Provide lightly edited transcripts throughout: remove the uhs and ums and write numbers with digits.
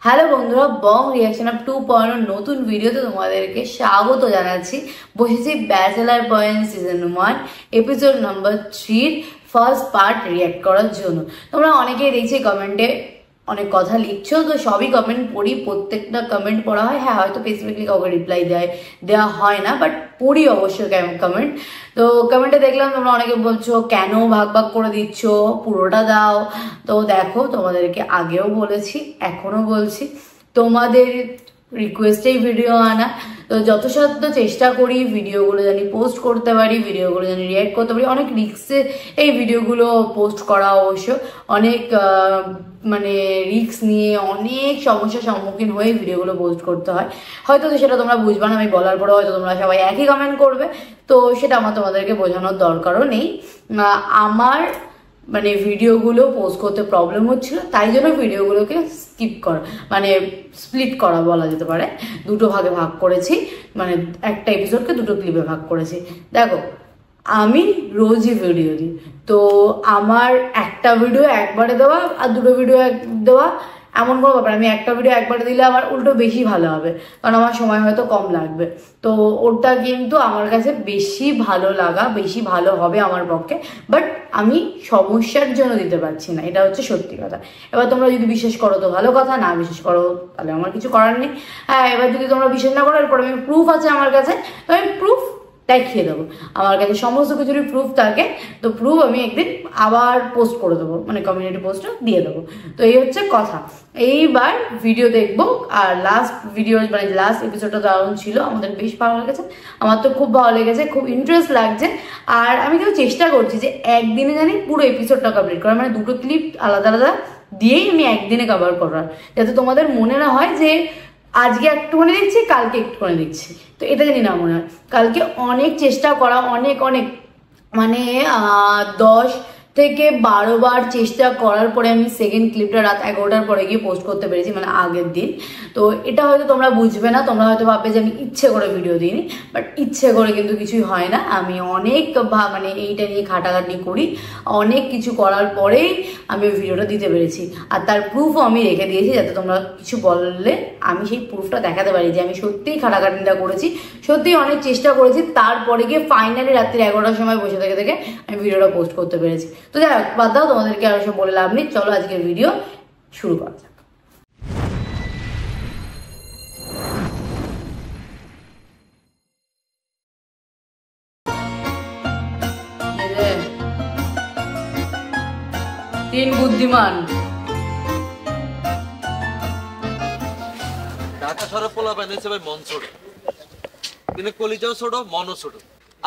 Hello বন্ধুরা, বং reaction of 2.0 নতুন ভিডিওতে তোমাদেরকে স্বাগত জানাচ্ছি। বসেছি bachelor point season 1 episode number 3 first part react করার জন্য। তোমরা অনেকেই দেখছি কমেন্টে অনেক কথা লিখছো, তো সবই কমেন্ট পড়ি, প্রত্যেকটা কমেন্ট পড়া হয়। হ্যাঁ, হয়তো স্পেসিফিকলি কাউকে রিপ্লাই দেওয়া হয় না, বাট পড়ি অবশ্যই কমেন্ট। তো কমেন্টে দেখলাম তোমরা অনেকে বলছো কেন ভাগ ভাগ করে দিচ্ছ, পুরোটা দাও। তো দেখো, তোমাদেরকে আগেও বলেছি, এখনো বলছি, তোমাদের রিকোয়েস্টেই ভিডিও আনা। তো যথাসাধ্য চেষ্টা করি ভিডিওগুলো জানি পোস্ট করতে পারি, ভিডিওগুলো জানি রিয়াক্ট করতে পারি। অনেক রিক্সে এই ভিডিওগুলো পোস্ট করা, অবশ্য অনেক মানে রিক্স নিয়ে অনেক সমস্যার সম্মুখীন হয়ে ভিডিওগুলো পোস্ট করতে হয়। হয়তো সেটা তোমরা বুঝবা না, আমি বলার পরে হয়তো তোমরা সবাই একই কমেন্ট করবে, তো সেটা আমার তোমাদেরকে বোঝানোর দরকারও নেই। আমার মানে ভিডিওগুলো পোস্ট করতে প্রবলেম হচ্ছিল, তাই জন্য ভিডিওগুলোকে স্কিপ করা মানে স্প্লিট করা বলা যেতে পারে, দুটো ভাগে ভাগ করেছি, মানে একটা এপিসোডকে দুটো ক্লিপে ভাগ করেছি। দেখো, আমি রোজই ভিডিও দিই, তো আমার একটা ভিডিও একবারে দেওয়া আর দুটো ভিডিও দেওয়া এমন কোনো ব্যাপার। আমি একটা ভিডিও একবারে দিলে আমার উল্টো বেশি ভালো হবে, কারণ আমার সময় হয়তো কম লাগবে। তো ওটা কিন্তু আমার কাছে বেশি ভালো লাগা, বেশি ভালো হবে আমার পক্ষে, বাট আমি সমস্যার জন্য দিতে পারছি না, এটা হচ্ছে সত্যি কথা। এবার তোমরা যদি বিশ্বাস করো তো ভালো কথা, না বিশ্বাস করো তাহলে আমার কিছু করার নেই। হ্যাঁ, এবার যদি তোমরা বিশ্বাস না করো, এরপর আমি প্রুফ আছে আমার কাছে, তো আমি প্রুফ দেখিয়ে দেবো। আমার কাছে সমস্ত কিছুরই প্রুফ থাকে, তো প্রুফ আমি একদিন আবার পোস্ট করে দেবো, মানে কমিউনিটি পোস্টে দিয়ে দেবো। তো এই হচ্ছে কথা। এইবার ভিডিও দেখবো, আর লাস্ট ভিডিও মানে লাস্ট এপিসোডটা দারুণ ছিল, আমাদের বেশ ভালো লেগেছে, আমার তো খুব ভালো লেগেছে, খুব ইন্টারেস্ট লাগছে। আর আমি কিন্তু চেষ্টা করছি যে একদিনে জানি পুরো এপিসোডটা কমপ্লিট করার, মানে দুটো ক্লিপ আলাদা আলাদা দিয়েই আমি একদিনে কভার করার, যাতে তোমাদের মনে না হয় যে আজকে একটুখানি দেখছি কালকে একটুখানি দেখছি, তো এটা জানি না মনে হয়। কালকে অনেক চেষ্টা করা, অনেক অনেক মানে 10 থেকে 12 বার চেষ্টা করার পরে আমি সেকেন্ড ক্লিপটা রাত 11টার পরে গিয়ে পোস্ট করতে পেরেছি, মানে আগের দিন। তো এটা হয়তো তোমরা বুঝবে না, তোমরা হয়তো ভাববে যে আমি ইচ্ছে করে ভিডিও দিইনি, বাট ইচ্ছে করে কিন্তু কিছুই হয় না। আমি অনেক মানে এইটা নিয়ে খাটাখাটি করি, অনেক কিছু করার পরেই আমি ভিডিওটা দিতে পেরেছি। আর তার প্রুফও আমি রেখে দিয়েছি, যাতে তোমরা কিছু বললে আমি সেই প্রুফটা দেখাতে পারি যে আমি সত্যিই খাটাখাটিটা করেছি, সত্যিই অনেক চেষ্টা করেছি। তারপরে গিয়ে ফাইনালি রাত্রি 11টার সময় বসে থেকে থেকে আমি ভিডিওটা পোস্ট করতে পেরেছি। তো যাই হোক, বাদ দাও, তোমাদেরকে আরো সব বলে লাভ নেই। চলো আজকের ভিডিও শুরু করা যাক। 3 বুদ্ধিমান ঢাকা শহরে পোলা বানিয়েছে ভাই মন ছোট, কিন্তু কলিজাও ছোট, মনও ছোট।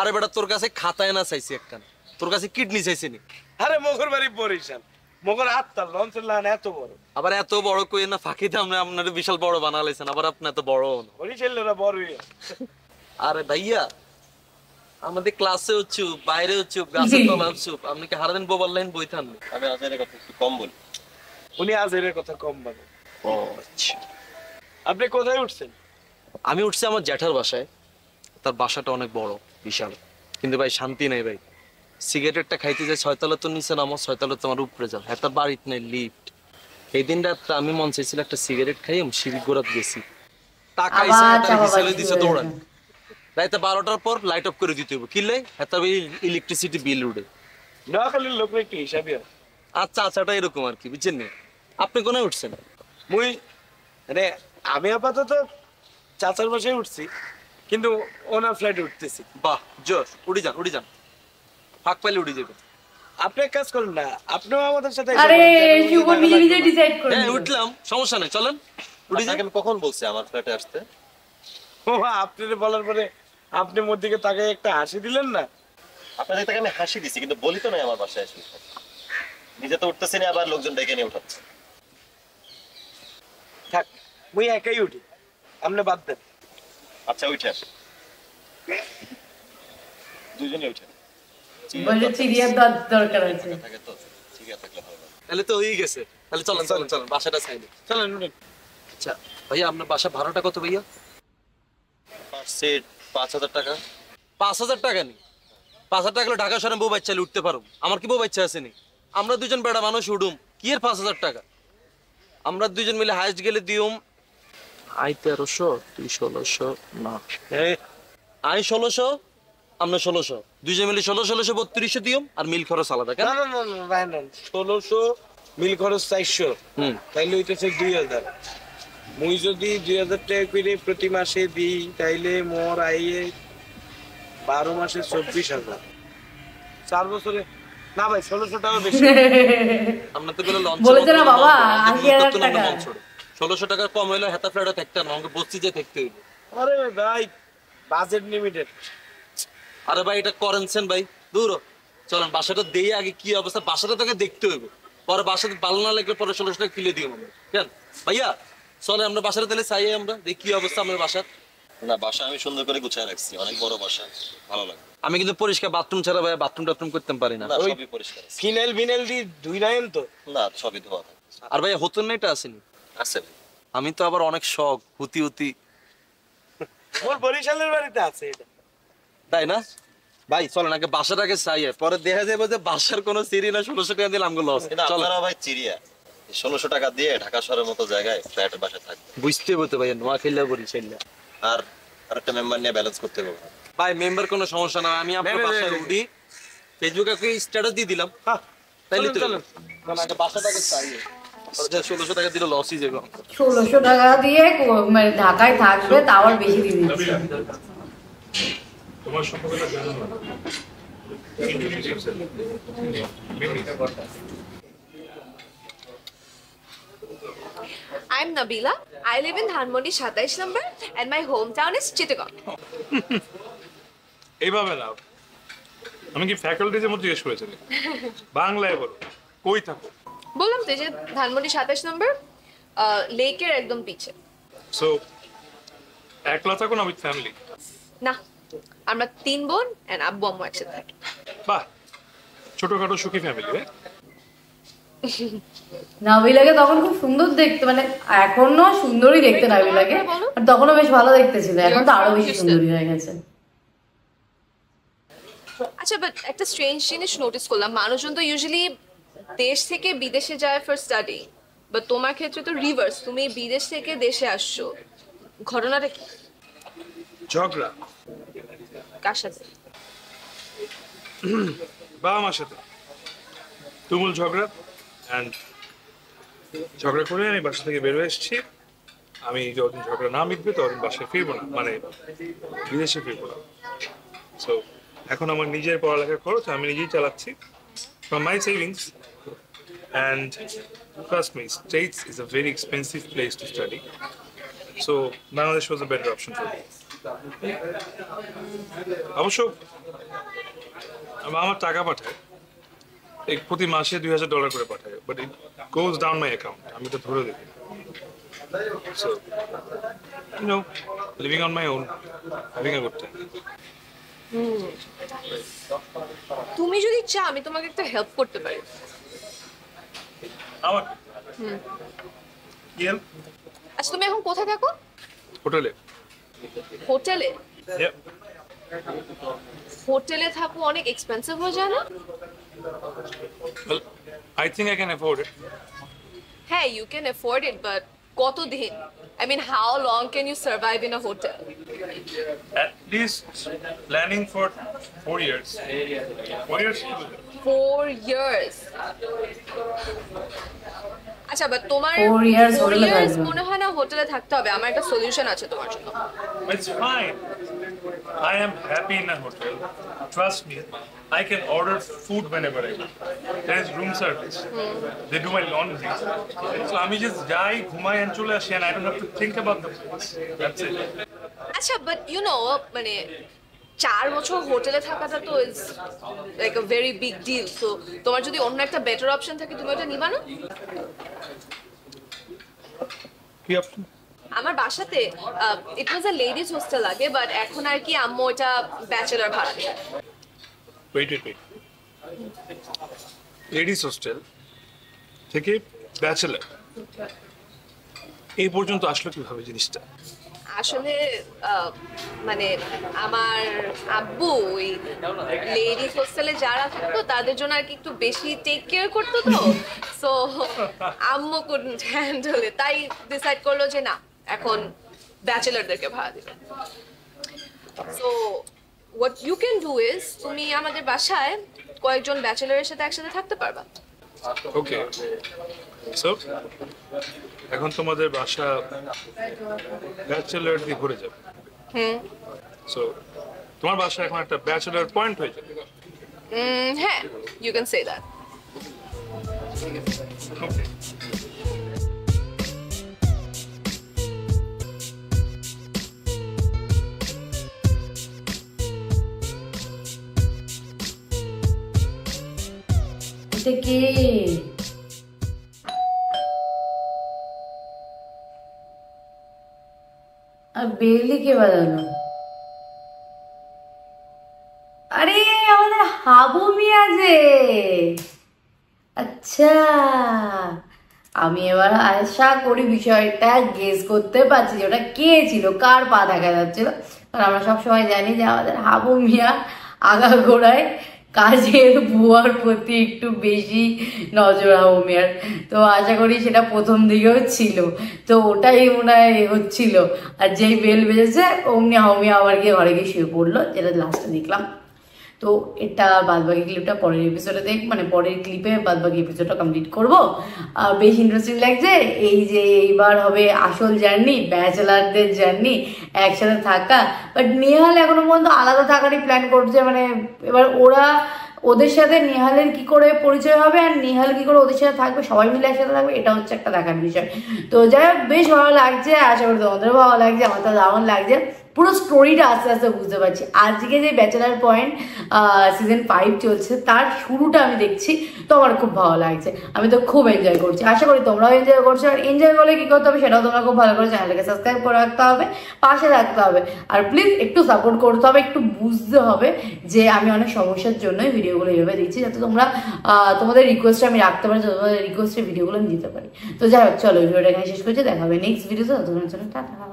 আরে বেটা, তোর কাছে খাতায় না চাইছি একটা, তোর কাছে কিডনি চাইছি নি। আরে মগর বাড়ি বরিশাল, মগর আত্মা লঞ্চের লাইন এত বড়। আবার এত বড় কই না ফাঁকিতে আমরা আপনার বিশাল বড় বানালাইছেন, আবার আপনি এত বড় বরিশালেরা বড়ই। আরে ভাইয়া, আমাদের ক্লাসে হচ্ছে, বাইরে হচ্ছে, গাছের তলা হচ্ছে, আপনি কি হারাদিন বোবার লাইন বই থান? আমি আজের কথা একটু কম বলি। উনি আজের কথা কম বলে। ও আচ্ছা, আপনি কোথায় উঠছেন? আমি উঠছি আমার জ্যাঠার বাসায়। তার বাসাটা অনেক বড়, বিশাল, কিন্তু ভাই শান্তি নাই ভাই। সিগারেটটা খাইতে যায় 6 তলা, তো নিচে নামো 6 তলা তোমার উপরে যাও, একটা বাড়িতে নেই লিফট। এই দিন রাত্রে আমি মন চাইছিল একটা সিগারেট খাই, আমি সিঁড়ি গোড়াত গেছি, টাকা দিছে দৌড়ান। রাইতে 12টার পর লাইট অফ করে দিতে হবে, কিনলে তবে ইলেকট্রিসিটি বিল উঠে। নোয়াখালীর লোক একটু হিসাবই। আচ্ছা আচ্ছাটা এরকম আর কি, বুঝছেন না? আপনি কোনায় উঠছেন? মুই মানে আমি আপাতত চাচার বাসায় উঠছি, কিন্তু ওনার ফ্লাইটে উঠতেছি। বাহ, জোর, উড়ি যান উড়ি যান, ফাঁক পাইলে উড়ি যাবে। আপনি এক কাজ করুন না, আপনিও আমাদের সাথে। আরে শুভ নিজে নিজে ডিসাইড করে হ্যাঁ উঠলাম, সমস্যা নেই, চলেন উড়ি যান। আমি কখন বলছি আমার ফ্ল্যাটে আসতে? ও আপনার বলার পরে আপনি মোর দিকে তাকে একটা হাসি দিলেন না? আপনাদের তাকে আমি হাসি দিছি, কিন্তু বলি তো নাই আমার বাসায় আসুন। নিজে তো উঠতেছি না, আবার লোকজন ডেকে নিয়ে উঠাচ্ছে। থাক, মুই একাই উঠি, আপনি বাদ দেন। আচ্ছা উঠে আস, দুজনে উঠে। বলে চিড়িয়ার দরকার আছে। থাকে তো ঠিক আছে, থাকলে হবে। তাহলে তো হয়ে গেছে, তাহলে চলেন চলেন চলেন, বাসাটা চাইলে চলেন উঠেন। আচ্ছা ভাইয়া, আপনার বাসা ভাড়াটা কত ভাইয়া? পার সিট 5,000 টাকা। 5,000 টাকা নেই? 5,000 টাকা হলে ঢাকা শহরে বউ বাচ্চা উঠতে পারো, আমার কি বউ বাচ্চা আসেনি? আমরা দুজন বেড়া মানুষ উঠুম, কি এর 5,000 টাকা? আমরা দুইজন মিলে হাইস্ট গেলে দিউম আই 1300 তুই 1600 না আই 1600 আমরা 1600 দুইজন মিলে 1600 3200 দিউম আর মিল খরচ আলাদা কেন? না না না না ভাই না 1600 মিল খরচ 400 তাইলে হইতেছে 2000 মুই যদি 2000 টাকা করে প্রতি মাসে দিই তাইলে মোর আইয়ে 12 মাসে 24000 4 বছরে না ভাই 1600 টাকা বেশি আমরা তো বলে লঞ্চ বলেছে না বাবা 80,000 টাকা 1600 টাকা কম হইলো হেতা ফ্ল্যাটে থাকতে না আমাকে বসছি যে থাকতে হইলো। আরে ভাই বাজেট লিমিটেড আরে ভাই এটা করেনছেন ভাই দূর হ। চলেন বাসাটা দেই আগে কি অবস্থা বাসাটা তোকে দেখতে হইব পরে বাসাতে ভালো না লাগলে পরে 1600 টাকা কিলে দিও আমরা কেন ভাইয়া চলে আমরা বাসাটা তাহলে চাই আমরা দেখি কি অবস্থা আমাদের বাসার। না বাসা আমি সুন্দর করে গুছিয়ে রাখছি, অনেক বড় বাসা, ভালো লাগে। আমি কিন্তু পরিষ্কার বাথরুম ছাড়া ভাই বাথরুম টাথরুম করতে পারি না। না ওই সবই পরিষ্কার আছে। ফিনাইল বিনাইল দি ধুই নাইন তো না সবই ধোয়া থাকে। আর ভাই হতুন নাইটা আসেনি আছে ভাই। আমি তো আবার অনেক শখ হুতি হুতি মোর বরিশালের বাড়িতে আছে এটা তাই না ভাই চলেন আগে বাসাটাকে চাই পরে দেখা যাবে যে বাসার কোনো সিঁড়ি না 1600 টাকা দিলে আমগুলো লস। কিন্তু আপনারা ভাই চিড়িয়া 1600 টাকা দিয়ে ঢাকা শহরের মতো জায়গায় ফ্ল্যাটের বাসায় থাকবে, বুঝতে হতো ভাই নোয়াখাইলা বরিশাইলা আর আরেকটা মেম্বার নিয়ে ব্যালেন্স করতে হবে। ভাই মেম্বার কোনো সমস্যা না আমি আপনার বাসায় উঠি ফেসবুকে স্ট্যাটাস দিয়ে দিলাম তাইলে তো চলেন আগে বাসাটাকে চাই 1600 টাকা দিলে লসই যাবে 1600 টাকা দিয়ে মানে ঢাকায় থাকবে তাও আর বেশি দিয়ে দিচ্ছে। তোমার সম্পর্কটা জানো না। Introduce yourself. I'm Nabila. I live in Dhanmondi 27 number and my hometown is Chittagong. এইভাবে না, আমি কি ফ্যাকাল্টিজের মধ্যে জিজ্ঞেস করেছি বাংলায় বলো কই থাকো? বললাম তো যে ধানমন্ডি 27 নম্বর লেকের একদম পিছে। সো একলা থাকো না উইথ ফ্যামিলি? না আমরা 3 বোন এন্ড আব্বু আম্মু একসাথে থাকি। বাহ, ছোটখাটো সুখী ফ্যামিলি। নাবিলাকে তখন খুব সুন্দর দেখতে, মানে এখনো সুন্দরই দেখতে নাবিলাকে, আর তখনও বেশ ভালো দেখতে ছিল, এখন তো আরো বেশি সুন্দরী হয়ে গেছে। আচ্ছা বাট একটা স্ট্রেঞ্জ জিনিস নোটিস করলাম, মানুষজন তো ইউজুয়ালি দেশ থেকে বিদেশে যায় ফর স্টাডি, বাট তোমার ক্ষেত্রে তো রিভার্স, তুমি বিদেশ থেকে দেশে আসছো, ঘটনাটা কি? ঝগড়া কার সাথে? বাবা মার সাথে তুমুল ঝগড়া, অ্যান্ড ঝগড়া করে আমি বাসা থেকে বের হয়ে এসেছি। আমি যতদিন ঝগড়া না মিটবে ততদিন বাসায় ফিরবো না, মানে বিদেশে ফিরবো না। সো এখন আমার নিজের পড়ালেখার খরচ আমি নিজেই চালাচ্ছি from my savings, and trust me, States is a very expensive place to study, so Bangladesh was a better option for me. অবশ্য আমার টাকা পাঠায় প্রতি মাসে $2,000 করে পাঠায়, but it goes down my account, আমি তো ধরে দেখি। So you know, living on my own, having a good time. তুমি যদি চাও আমি তোমাকে একটা হেল্প করতে পারি। আমার কি help? আচ্ছা তুমি এখন কোথায় থাকো? হোটেলে। হোটেলে? Yeah. হোটেলে থাকো অনেক এক্সপেন্সিভ হয়ে যায় না? Well, I think I can afford it. হ্যাঁ, you can afford it, but কতদিন? I mean, how long can you survive in a hotel? At least planning for 4 years. 4 years? 4 years. আচ্ছা, but তোমার 4 years 4 হোটেলে years থাকবে। মনে হয় না হোটেলে থাকতে হবে। আমার একটা সলিউশন আছে তোমার জন্য। It's fine. I am happy in a hotel. Trust me, I can order food whenever I want. There is room service. They do my laundry. So আমি just যাই, ঘুমাই and চলে আসি, and I don't have to think about the place. That's it. আচ্ছা, but you know, মানে 4 বছর হোটেলে থাকাটা তো is like a very big deal. So তোমার যদি অন্য একটা বেটার অপশন থাকে তুমি ওটা নিবা না? কি option? আমার বাসাতে ইট ওয়াজ আ লেডিজ হোস্টেল আগে, বাট এখন আর কি আম্মু ওটা ব্যাচেলর ভাড়া দেয়। Wait. Ladies hostel থেকে ব্যাচেলার এই পর্যন্ত আসলো কিভাবে জিনিসটা? আসলে মানে আমার আব্বু ওই লেডিস হোস্টেলে যারা থাকতো তাদের জন্য আর কি একটু বেশি টেক কেয়ার করতো তো, সো আম্মু couldn't handle it, তাই ডিসাইড করলো যে না এখন ব্যাচেলারদেরকে ভাড়া দিবে। So what you can do is তুমি আমাদের বাসায় কয়েকজন ব্যাচেলারের সাথে একসাথে থাকতে পারবা। ওকে, সো এখন তোমাদের বাসা ব্যাচেলার দিয়ে ভরে যাবে। সো তোমার বাসা এখন একটা ব্যাচেলার পয়েন্ট হয়ে যাবে। হ্যাঁ, ইউ ক্যান সে দ্যাট। ওকে, এটা কে? আর বেলি কে বাজানো? আরে আমাদের হাবু মিয়া যে। আচ্ছা, আমি এবার আশা করি বিষয়টা গেস করতে পারছি যে ওটা কে ছিল, কার পা দেখা যাচ্ছিল। কারণ আমরা সবসময় জানি যে আমাদের হাবু মিয়া আগাগোড়ায় কাজের বুয়ার প্রতি একটু বেশি নজর হাবু মিয়ার। তো আশা করি সেটা প্রথম দিকেও ছিল, তো ওটাই মনে হয় হচ্ছিল। আর যেই বেল বেজেছে অমনি হাবু মিয়া আবার গিয়ে ঘরে গিয়ে শুয়ে পড়লো, যেটা লাস্টে দেখলাম। তো এটা বাদবাকি ক্লিপটা পরের এপিসোডে মানে পরের ক্লিপে বাদবাকি এপিসোডটা কমপ্লিট করবো। বেশ ইন্টারেস্টিং লাগছে এই যে এইবার হবে আসল জার্নি, ব্যাচেলারদের জার্নি, একসাথে থাকা। বাট নেহাল এখনো পর্যন্ত আলাদা থাকারই প্ল্যান করছে। মানে এবার ওদের সাথে নেহালের কি করে পরিচয় হবে আর নেহাল কি করে ওদের সাথে থাকবে, সবাই মিলে একসাথে থাকবে, এটা হচ্ছে একটা দেখার বিষয়। তো যাই হোক, বেশ ভালো লাগছে, আশা করি তোমাদেরও ভালো লাগছে, আমার তো দারুণ লাগছে। পুরো স্টোরিটা আস্তে আস্তে বুঝতে পারছি। আজকে যে ব্যাচেলার পয়েন্ট সিজন 5 চলছে তার শুরুটা আমি দেখছি, তো আমার খুব ভালো লাগছে, আমি তো খুব এনজয় করছি। আশা করি তোমরাও এনজয় করছো। আর এনজয় করলে কি করতে হবে সেটাও তোমরা খুব ভালো করে চ্যানেলটাকে সাবস্ক্রাইব করে রাখতে হবে, পাশে রাখতে হবে। আর প্লিজ একটু সাপোর্ট করতে হবে, একটু বুঝতে হবে যে আমি অনেক সমস্যার জন্যই ভিডিওগুলো এইভাবে দিচ্ছি, যাতে তোমরা তোমাদের রিকোয়েস্টটা আমি রাখতে পারি, তোমাদের রিকোয়েস্টের ভিডিওগুলো আমি দিতে পারি। তো যাই হোক, চলো ভিডিওটা এখানে শেষ করছি, দেখা হবে নেক্সট ভিডিওতে। ততক্ষণের জন্য টাটা।